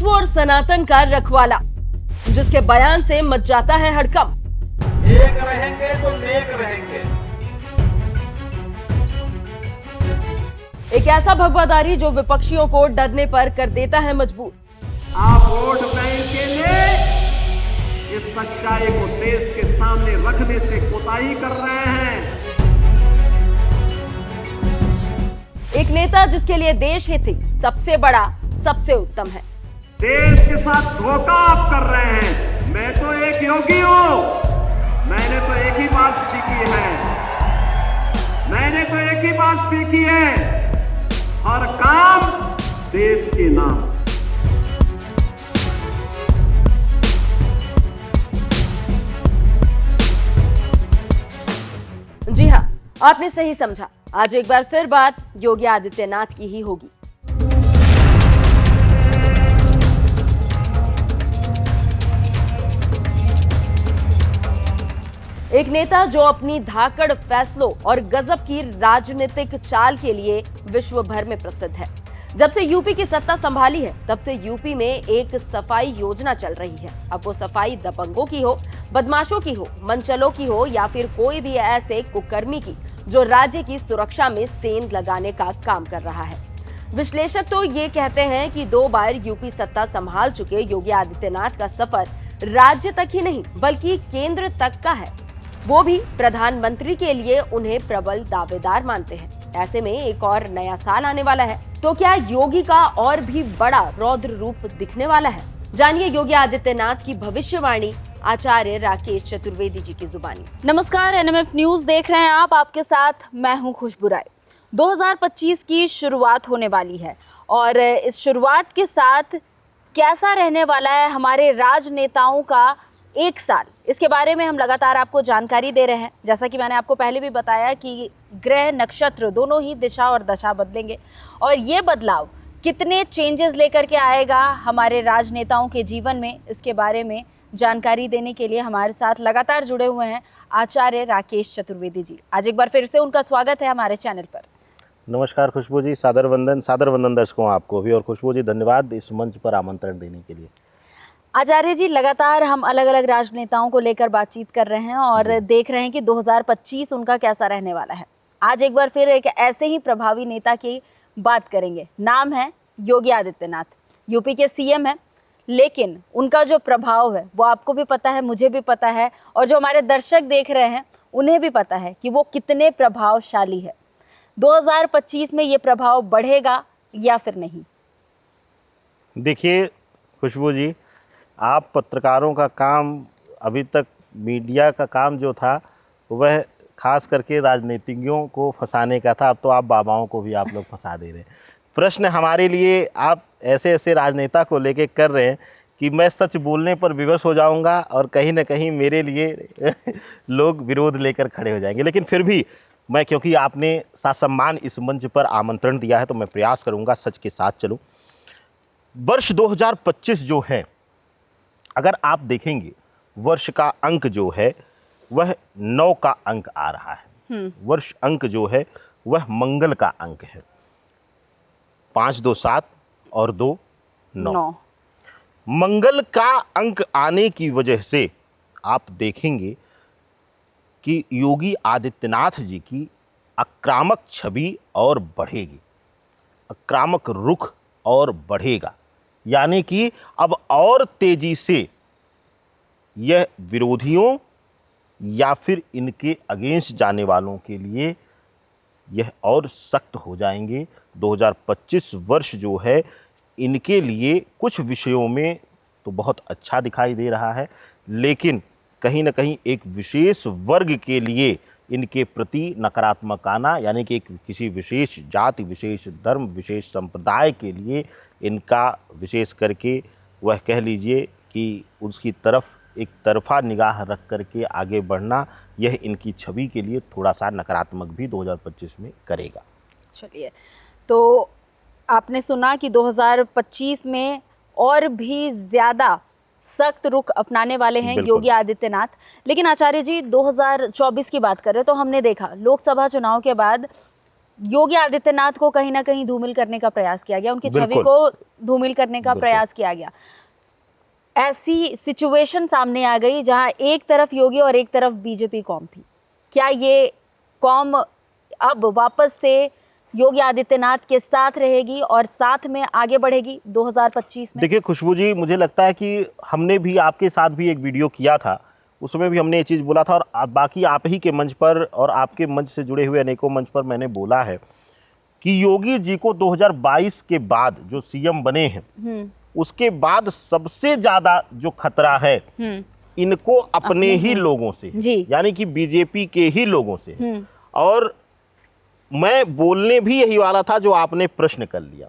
हिंदुत्व और सनातन का रखवाला, जिसके बयान से मच जाता है हड़कंप। एक रहेंगे तो नेक रहेंगे। एक ऐसा भगवादारी जो विपक्षियों को डरने पर कर देता है मजबूर। आप वोट बैंक के लिए इस सच्चाई को देश के सामने रखने से कोताही कर रहे हैं। एक नेता जिसके लिए देश हित ही सबसे बड़ा, सबसे उत्तम है। देश के साथ धोखा आप कर रहे हैं। मैं तो एक योगी हूं। मैंने तो एक ही बात सीखी है। हर काम देश के नाम। जी हाँ, आपने सही समझा। आज एक बार फिर बात योगी आदित्यनाथ की ही होगी। एक नेता जो अपनी धाकड़ फैसलों और गजब की राजनीतिक चाल के लिए विश्व भर में प्रसिद्ध है। जब से यूपी की सत्ता संभाली है, तब से यूपी में एक सफाई योजना चल रही है। अब वो सफाई दबंगों की हो, बदमाशों की हो, मनचलों की हो या फिर कोई भी ऐसे कुकर्मी की जो राज्य की सुरक्षा में सेंध लगाने का काम कर रहा है। विश्लेषक तो ये कहते हैं कि 2 बार यूपी सत्ता संभाल चुके योगी आदित्यनाथ का सफर राज्य तक ही नहीं बल्कि केंद्र तक का है। वो भी प्रधानमंत्री के लिए उन्हें प्रबल दावेदार मानते हैं। ऐसे में एक और नया साल आने वाला है, तो क्या योगी का और भी बड़ा रौद्र रूप दिखने वाला है? जानिए योगी आदित्यनाथ की भविष्यवाणी आचार्य राकेश चतुर्वेदी जी की जुबानी। नमस्कार, एनएमएफ न्यूज देख रहे हैं आप। आपके साथ मैं हूं खुशबू राय। 2025 की शुरुआत होने वाली है और इस शुरुआत के साथ कैसा रहने वाला है हमारे राजनेताओं का एक साल, इसके बारे में हम लगातार आपको जानकारी दे रहे हैं। जैसा कि मैंने आपको पहले भी बताया कि ग्रह नक्षत्र दोनों ही दिशा और दशा बदलेंगे और ये बदलाव कितने चेंजेस लेकर के आएगा हमारे राजनेताओं के जीवन में, इसके बारे में जानकारी देने के लिए हमारे साथ लगातार जुड़े हुए हैं आचार्य राकेश चतुर्वेदी जी। आज एक बार फिर से उनका स्वागत है हमारे चैनल पर। नमस्कार खुशबू जी, सादर वंदन दर्शकों आपको भी। और खुशबू जी, धन्यवाद इस मंच पर आमंत्रण देने के लिए। आचार्य जी, लगातार हम अलग अलग राजनेताओं को लेकर बातचीत कर रहे हैं और देख रहे हैं कि 2025 उनका कैसा रहने वाला है। आज एक बार फिर एक ऐसे ही प्रभावी नेता की बात करेंगे। नाम है योगी आदित्यनाथ, यूपी के सीएम हैं, लेकिन उनका जो प्रभाव है वो आपको भी पता है, मुझे भी पता है और जो हमारे दर्शक देख रहे हैं उन्हें भी पता है कि वो कितने प्रभावशाली है। 2025 में ये प्रभाव बढ़ेगा या फिर नहीं? देखिए खुशबू जी, आप पत्रकारों का काम, अभी तक मीडिया का काम जो था वह खास करके राजनीतिज्ञों को फंसाने का था। अब तो आप बाबाओं को भी आप लोग फंसा दे रहे हैं। प्रश्न हमारे लिए आप ऐसे ऐसे राजनेता को लेके कर रहे हैं कि मैं सच बोलने पर विवश हो जाऊंगा और कहीं ना कहीं मेरे लिए लोग विरोध लेकर खड़े हो जाएंगे। लेकिन फिर भी मैं, क्योंकि आपने ससम्मान इस मंच पर आमंत्रण दिया है, तो मैं प्रयास करूंगा सच के साथ चलूं। वर्ष 2025 जो है, अगर आप देखेंगे वर्ष का अंक जो है वह 9 का अंक आ रहा है। वर्ष अंक जो है वह मंगल का अंक है। 5 2 7 और 2 9। मंगल का अंक आने की वजह से आप देखेंगे कि योगी आदित्यनाथ जी की आक्रामक छवि और बढ़ेगी, आक्रामक रुख और बढ़ेगा। यानी कि अब और तेजी से यह विरोधियों या फिर इनके अगेंस्ट जाने वालों के लिए यह और सख्त हो जाएंगे। 2025 वर्ष जो है इनके लिए कुछ विषयों में तो बहुत अच्छा दिखाई दे रहा है, लेकिन कहीं ना कहीं एक विशेष वर्ग के लिए इनके प्रति नकारात्मक आना, यानी कि एक किसी विशेष जाति, विशेष धर्म, विशेष संप्रदाय के लिए इनका विशेष करके वह कह लीजिए कि उसकी तरफ एक तरफा निगाह रख करके आगे बढ़ना, यह इनकी छवि के लिए थोड़ा सा नकारात्मक भी 2025 में करेगा। चलिए, तो आपने सुना कि 2025 में और भी ज़्यादा सख्त रुख अपनाने वाले हैं योगी आदित्यनाथ। लेकिन आचार्य जी, 2024 की बात करें तो हमने देखा लोकसभा चुनाव के बाद योगी आदित्यनाथ को कहीं ना कहीं धूमिल करने का प्रयास किया गया, उनकी छवि बिल्कुल। को धूमिल करने का प्रयास किया गया। ऐसी सिचुएशन सामने आ गई जहां एक तरफ योगी और एक तरफ बीजेपी कौम थी। क्या ये कौम अब वापस से योगी आदित्यनाथ के साथ रहेगी और साथ में आगे बढ़ेगी 2025 में? देखिए खुशबू जी, मुझे लगता है कि हमने भी आपके साथ भी एक वीडियो किया था, उसमें भी हमने ये चीज़ बोला था, और बाकी आप ही के मंच पर और आपके मंच से जुड़े हुए अनेकों मंच पर मैंने बोला है कि योगी जी को 2022 के बाद जो सीएम बने हैं उसके बाद सबसे ज़्यादा जो खतरा है इनको अपने ही लोगों से, यानी कि बीजेपी के ही लोगों से। और मैं बोलने भी यही वाला था जो आपने प्रश्न कर लिया।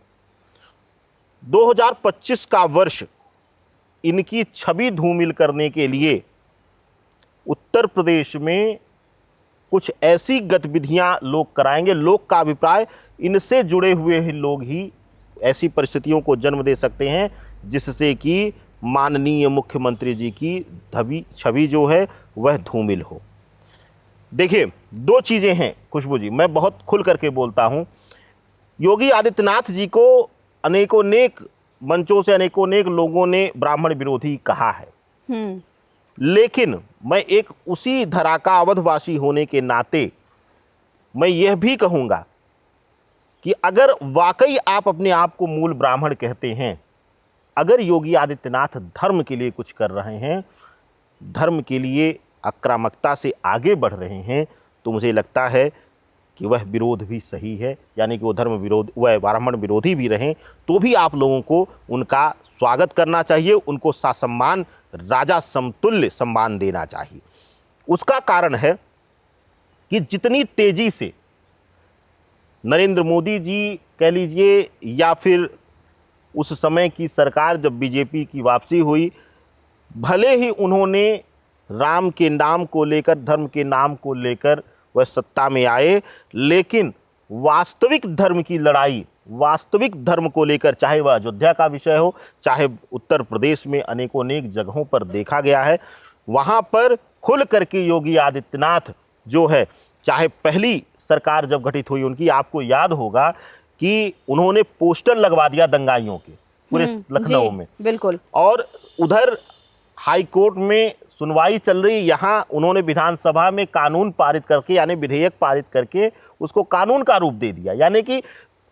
2025 का वर्ष इनकी छवि धूमिल करने के लिए उत्तर प्रदेश में कुछ ऐसी गतिविधियां लोग कराएंगे, लोग का अभिप्राय इनसे जुड़े हुए ही लोग ही ऐसी परिस्थितियों को जन्म दे सकते हैं जिससे कि माननीय मुख्यमंत्री जी की छवि जो है वह धूमिल हो। देखिए, दो चीज़ें हैं खुशबू जी, मैं बहुत खुल करके बोलता हूं। योगी आदित्यनाथ जी को अनेकों नेक मंचों से अनेकों नेक लोगों ने ब्राह्मण विरोधी कहा है, लेकिन मैं एक उसी धरा का अवधवासी होने के नाते मैं यह भी कहूँगा कि अगर वाकई आप अपने आप को मूल ब्राह्मण कहते हैं, अगर योगी आदित्यनाथ धर्म के लिए कुछ कर रहे हैं, धर्म के लिए आक्रामकता से आगे बढ़ रहे हैं, तो मुझे लगता है कि वह विरोध भी सही है, यानी कि वो धर्म विरोध, वह ब्राह्मण विरोधी भी रहें तो भी आप लोगों को उनका स्वागत करना चाहिए, उनको ससम्मान राजा समतुल्य सम्मान देना चाहिए। उसका कारण है कि जितनी तेजी से नरेंद्र मोदी जी कह लीजिए या फिर उस समय की सरकार जब बीजेपी की वापसी हुई, भले ही उन्होंने राम के नाम को लेकर, धर्म के नाम को लेकर वह सत्ता में आए, लेकिन वास्तविक धर्म की लड़ाई, वास्तविक धर्म को लेकर, चाहे वह अयोध्या का विषय हो, चाहे उत्तर प्रदेश में अनेकों अनेक जगहों पर देखा गया है, वहाँ पर खुल करके योगी आदित्यनाथ जो है, चाहे पहली सरकार जब गठित हुई उनकी, आपको याद होगा कि उन्होंने पोस्टर लगवा दिया दंगाइयों के पूरे लखनऊ में, बिल्कुल। और उधर हाई कोर्ट में सुनवाई चल रही, यहाँ उन्होंने विधानसभा में कानून पारित करके, यानी विधेयक पारित करके उसको कानून का रूप दे दिया, यानी कि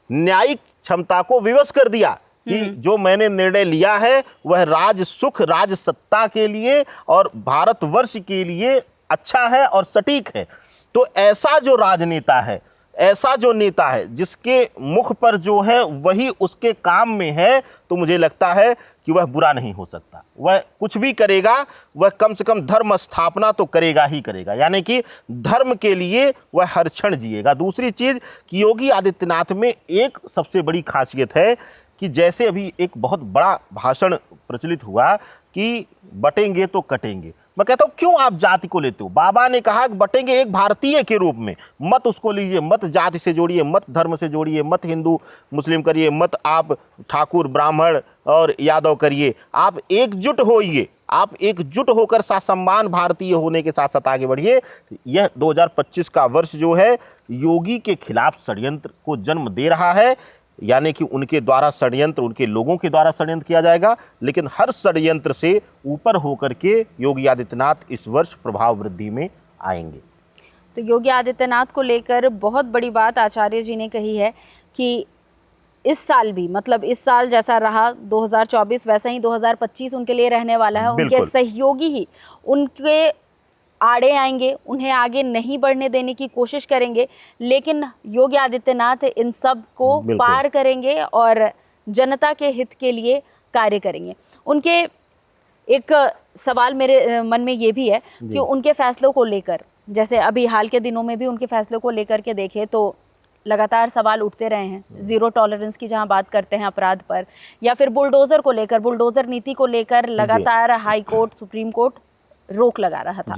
न्यायिक क्षमता को विवश कर दिया कि जो मैंने निर्णय लिया है वह राज सुख, राज सत्ता के लिए और भारतवर्ष के लिए अच्छा है और सटीक है। तो ऐसा जो राजनेता है, ऐसा जो नेता है जिसके मुख पर जो है वही उसके काम में है, तो मुझे लगता है कि वह बुरा नहीं हो सकता। वह कुछ भी करेगा, वह कम से कम धर्म स्थापना तो करेगा ही करेगा, यानी कि धर्म के लिए वह हर क्षण जिएगा। दूसरी चीज़ कि योगी आदित्यनाथ में एक सबसे बड़ी खासियत है कि जैसे अभी एक बहुत बड़ा भाषण प्रचलित हुआ कि बटेंगे तो कटेंगे, मैं कहता हूँ क्यों आप जाति को लेते हो? बाबा ने कहा कि बटेंगे एक भारतीय के रूप में, मत उसको लीजिए, मत जाति से जोड़िए, मत धर्म से जोड़िए, मत हिंदू मुस्लिम करिए, मत आप ठाकुर ब्राह्मण और यादव करिए, आप एकजुट होइए, आप एकजुट होकर ससम्मान भारतीय होने के साथ साथ आगे बढ़िए। यह 2025 का वर्ष जो है योगी के खिलाफ षड्यंत्र को जन्म दे रहा है, यानी कि उनके द्वारा षड्यंत्र, उनके लोगों के द्वारा षड्यंत्र किया जाएगा, लेकिन हर षड्यंत्र से ऊपर होकर के योगी आदित्यनाथ इस वर्ष प्रभाव वृद्धि में आएंगे। तो योगी आदित्यनाथ को लेकर बहुत बड़ी बात आचार्य जी ने कही है कि इस साल भी, मतलब इस साल जैसा रहा 2024 वैसा ही 2025 उनके लिए रहने वाला है। उनके सहयोगी ही उनके आड़े आएंगे, उन्हें आगे नहीं बढ़ने देने की कोशिश करेंगे, लेकिन योगी आदित्यनाथ इन सब को पार करेंगे और जनता के हित के लिए कार्य करेंगे। उनके एक सवाल मेरे मन में ये भी है कि उनके फैसलों को लेकर, जैसे अभी हाल के दिनों में भी उनके फैसलों को लेकर के देखें तो लगातार सवाल उठते रहे हैं। ज़ीरो टॉलरेंस की जहां बात करते हैं अपराध पर, या फिर बुलडोज़र को लेकर, बुलडोज़र नीति को लेकर लगातार हाई कोर्ट, सुप्रीम कोर्ट रोक लगा रहा था।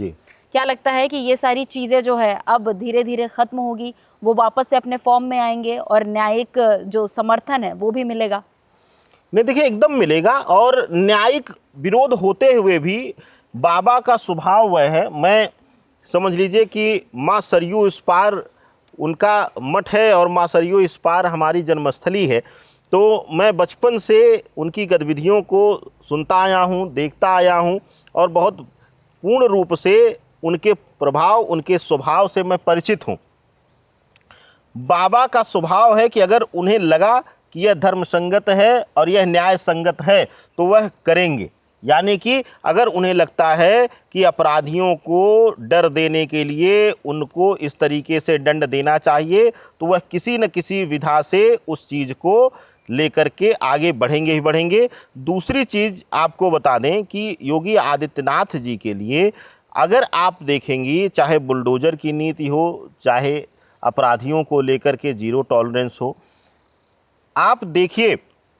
क्या लगता है कि ये सारी चीज़ें जो है अब धीरे धीरे ख़त्म होगी, वो वापस से अपने फॉर्म में आएंगे और न्यायिक जो समर्थन है वो भी मिलेगा? नहीं, देखिए एकदम मिलेगा, और न्यायिक विरोध होते हुए भी बाबा का स्वभाव वह है, मैं समझ लीजिए कि माँ सरयू इस पार उनका मठ है और माँ सरयू इस पार हमारी जन्मस्थली है। तो मैं बचपन से उनकी गतिविधियों को सुनता आया हूँ, देखता आया हूँ और बहुत पूर्ण रूप से उनके प्रभाव, उनके स्वभाव से मैं परिचित हूँ। बाबा का स्वभाव है कि अगर उन्हें लगा कि यह धर्म संगत है और यह न्याय संगत है तो वह करेंगे। यानी कि अगर उन्हें लगता है कि अपराधियों को डर देने के लिए उनको इस तरीके से दंड देना चाहिए तो वह किसी न किसी विधा से उस चीज़ को लेकर के आगे बढ़ेंगे ही बढ़ेंगे। दूसरी चीज़ आपको बता दें कि योगी आदित्यनाथ जी के लिए अगर आप देखेंगी, चाहे बुलडोज़र की नीति हो, चाहे अपराधियों को लेकर के जीरो टॉलरेंस हो, आप देखिए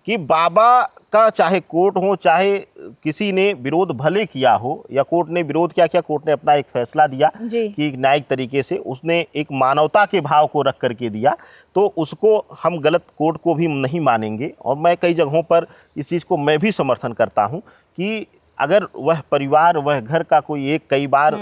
कि बाबा का चाहे कोर्ट हो, चाहे किसी ने विरोध भले किया हो या कोर्ट ने विरोध किया, कोर्ट ने अपना एक फैसला दिया कि न्यायिक तरीके से उसने एक मानवता के भाव को रख करके दिया, तो उसको हम गलत कोर्ट को भी नहीं मानेंगे। और मैं कई जगहों पर इस चीज़ को मैं भी समर्थन करता हूँ कि अगर वह परिवार, वह घर का कोई एक, कई बार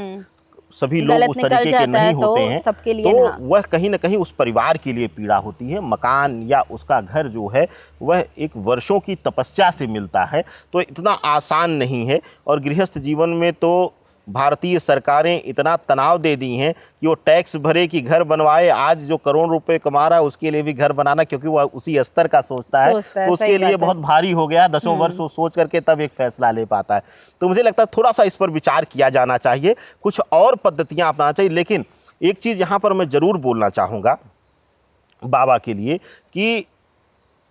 सभी लोग उस तरीके के नहीं होते हैं सबके लिए तो वह कहीं ना कहीं उस परिवार के लिए पीड़ा होती है। मकान या उसका घर जो है वह एक वर्षों की तपस्या से मिलता है, तो इतना आसान नहीं है। और गृहस्थ जीवन में तो भारतीय सरकारें इतना तनाव दे दी हैं कि वो टैक्स भरे कि घर बनवाए। आज जो करोड़ रुपए कमा रहा है उसके लिए भी घर बनाना, क्योंकि वह उसी स्तर का सोचता है तो उसके लिए बहुत भारी हो गया। 10 वर्ष वो सोच करके तब एक फैसला ले पाता है। तो मुझे लगता है थोड़ा सा इस पर विचार किया जाना चाहिए, कुछ और पद्धतियाँ अपनाना चाहिए। लेकिन एक चीज़ यहाँ पर मैं ज़रूर बोलना चाहूँगा बाबा के लिए कि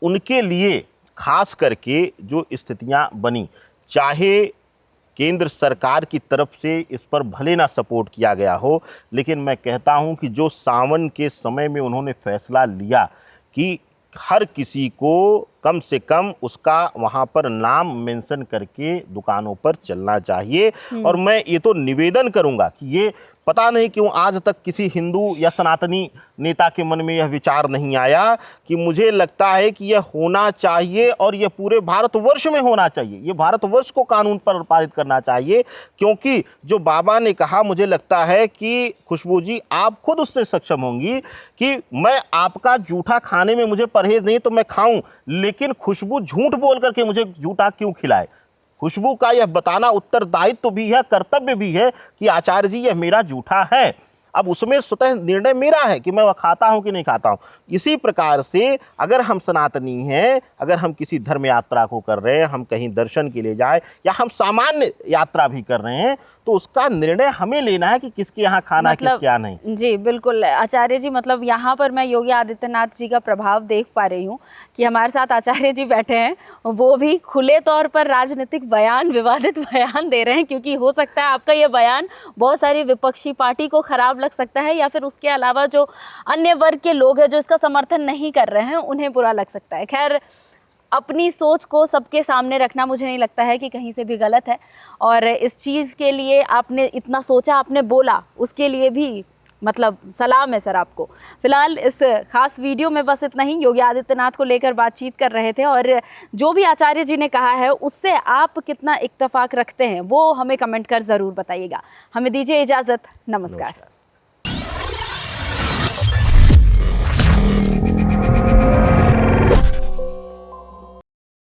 उनके लिए खास करके जो स्थितियाँ बनी, चाहे केंद्र सरकार की तरफ से इस पर भले ना सपोर्ट किया गया हो, लेकिन मैं कहता हूं कि जो सावन के समय में उन्होंने फैसला लिया कि हर किसी को कम से कम उसका वहां पर नाम मेंशन करके दुकानों पर चलना चाहिए। और मैं ये तो निवेदन करूंगा कि ये पता नहीं क्यों आज तक किसी हिंदू या सनातनी नेता के मन में यह विचार नहीं आया कि मुझे लगता है कि यह होना चाहिए और यह पूरे भारतवर्ष में होना चाहिए। ये भारतवर्ष को कानून पर पारित करना चाहिए, क्योंकि जो बाबा ने कहा, मुझे लगता है कि खुशबू जी आप खुद उससे सक्षम होंगी कि मैं आपका जूठा खाने में मुझे परहेज नहीं तो मैं खाऊं, लेकिन खुशबू झूठ बोल करके मुझे जूठा क्यों खिलाए। खुशबू का यह बताना उत्तरदायित्व भी है, कर्तव्य भी है कि आचार्य जी यह मेरा जूठा है। अब उसमें स्वतः निर्णय मेरा है कि मैं वह खाता हूं कि नहीं खाता हूं। इसी प्रकार से अगर हम सनातनी हैं, अगर हम किसी धर्म यात्रा को कर रहे हैं, हम कहीं दर्शन के लिए जाए या हम सामान्य यात्रा भी कर रहे हैं, तो उसका निर्णय हमें लेना है कि किसके यहाँ खाना है, किसके यहाँ नहीं। जी बिल्कुल आचार्य जी, मतलब यहाँ पर मैं योगी आदित्यनाथ जी का प्रभाव देख पा रही हूँ कि हमारे साथ आचार्य जी बैठे हैं, वो भी खुले तौर पर राजनीतिक बयान, विवादित बयान दे रहे हैं, क्योंकि हो सकता है आपका ये बयान बहुत सारी विपक्षी पार्टी को खराब लग सकता है या फिर उसके अलावा जो अन्य वर्ग के लोग हैं जो इसका समर्थन नहीं कर रहे हैं उन्हें बुरा लग सकता है। खैर, अपनी सोच को सबके सामने रखना मुझे नहीं लगता है कि कहीं से भी गलत है, और इस चीज़ के लिए आपने इतना सोचा, आपने बोला, उसके लिए भी मतलब सलाम है सर आपको। फिलहाल इस खास वीडियो में बस इतना ही। योगी आदित्यनाथ को लेकर बातचीत कर रहे थे और जो भी आचार्य जी ने कहा है उससे आप कितना इत्तेफाक रखते हैं वो हमें कमेंट कर ज़रूर बताइएगा। हमें दीजिए इजाज़त, नमस्कार।